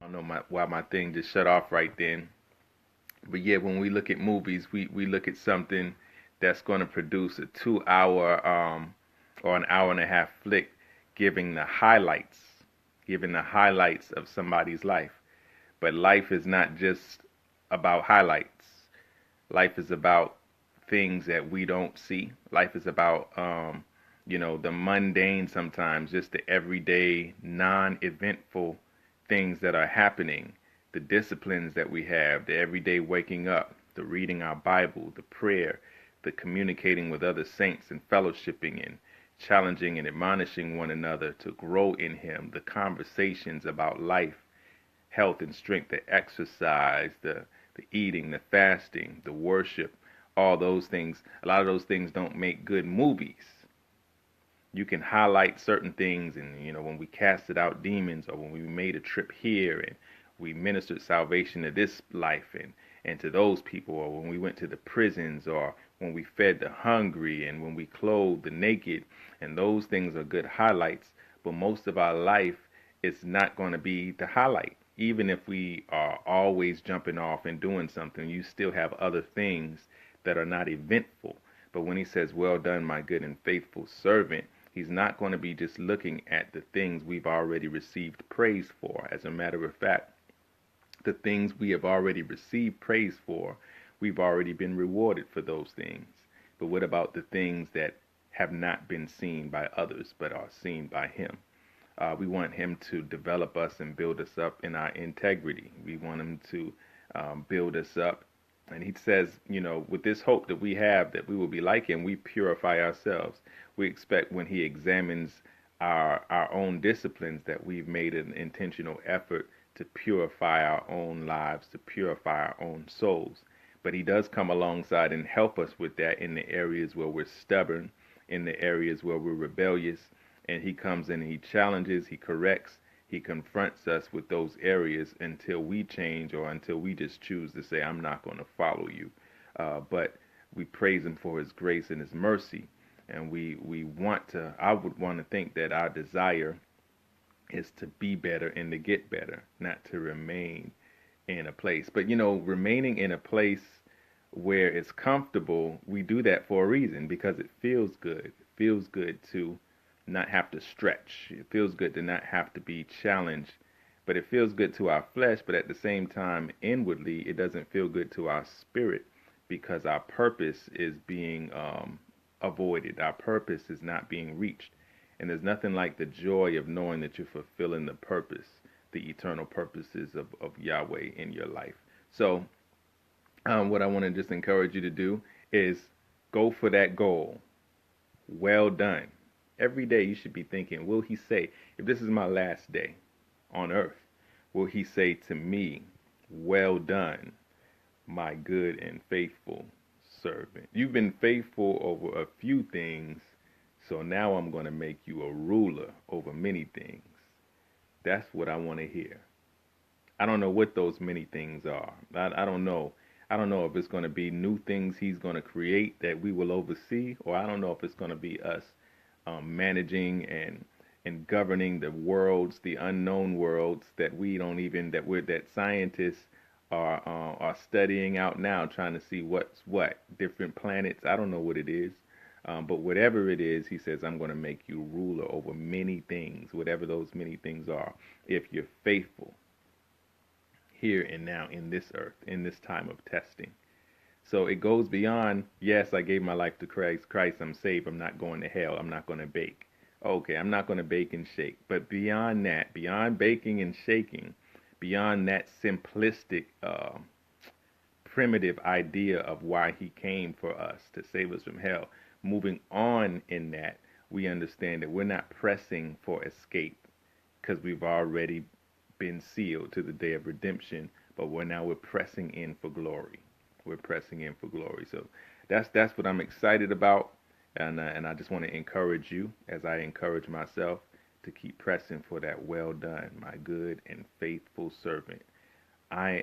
I don't know why my thing just shut off right then. But yeah, when we look at movies, we look at something that's going to produce a 2 hour or an hour and a half flick, giving the highlights, giving the highlights of somebody's life. But life is not just about highlights. Life is about things that we don't see. Life is about the mundane sometimes, just the everyday, non-eventful things that are happening, the disciplines that we have, the everyday waking up, the reading our Bible, the prayer, the communicating with other saints and fellowshipping and challenging and admonishing one another to grow in Him, the conversations about life, health and strength, the exercise, the eating, the fasting, the worship, all those things. A lot of those things don't make good movies. You can highlight certain things, and when we casted out demons, or when we made a trip here and we ministered salvation to this life and to those people, or when we went to the prisons, or when we fed the hungry, and when we clothed the naked, and those things are good highlights. But most of our life is not going to be the highlight. Even if we are always jumping off and doing something, you still have other things that are not eventful. But when he says, "Well done, my good and faithful servant," he's not going to be just looking at the things we've already received praise for. As a matter of fact, the things we have already received praise for, we've already been rewarded for those things. But what about the things that have not been seen by others but are seen by Him? We want Him to develop us and build us up in our integrity. We want Him to build us up. And He says, with this hope that we have that we will be like Him, we purify ourselves. We expect when He examines our own disciplines that we've made an intentional effort to purify our own lives, to purify our own souls. But He does come alongside and help us with that in the areas where we're stubborn, in the areas where we're rebellious. And He comes in and He challenges, He corrects, He confronts us with those areas until we change, or until we just choose to say, "I'm not going to follow you." But we praise Him for His grace and His mercy. And I would want to think that our desire is to be better and to get better, not to remain in a place. But remaining in a place where it's comfortable, we do that for a reason, because it feels good. It feels good to not have to stretch. It feels good to not have to be challenged. But it feels good to our flesh, but at the same time, inwardly, it doesn't feel good to our spirit, because our purpose is being avoided. Our purpose is not being reached. And there's nothing like the joy of knowing that you're fulfilling the purpose, the eternal purposes of Yahweh in your life. So, what I want to just encourage you to do is go for that goal. Well done. Every day you should be thinking, will He say, if this is my last day on earth, will He say to me, "Well done, my good and faithful servant. You've been faithful over a few things, so now I'm going to make you a ruler over many things." That's what I want to hear. I don't know what those many things are. I don't know. I don't know if it's going to be new things He's going to create that we will oversee, or I don't know if it's going to be us managing and governing the worlds, the unknown worlds that we don't even that scientists are studying out now, trying to see what's what, different planets. I don't know what it is, but whatever it is, He says, "I'm going to make you ruler over many things," whatever those many things are, if you're faithful here and now in this earth, in this time of testing. So it goes beyond, yes, I gave my life to Christ, I'm saved, I'm not going to hell, I'm not going to bake. Okay, I'm not going to bake and shake. But beyond that, beyond baking and shaking, beyond that simplistic, primitive idea of why He came for us to save us from hell, moving on in that, we understand that we're not pressing for escape because we've already been sealed to the day of redemption, but we're pressing in for glory. We're pressing in for glory. So that's what I'm excited about, and I just want to encourage you, as I encourage myself, to keep pressing for that "well done, my good and faithful servant."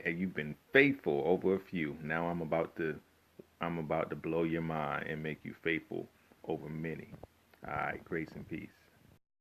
You've been faithful over a few. Now I'm about to blow your mind and make you faithful over many. All right, grace and peace.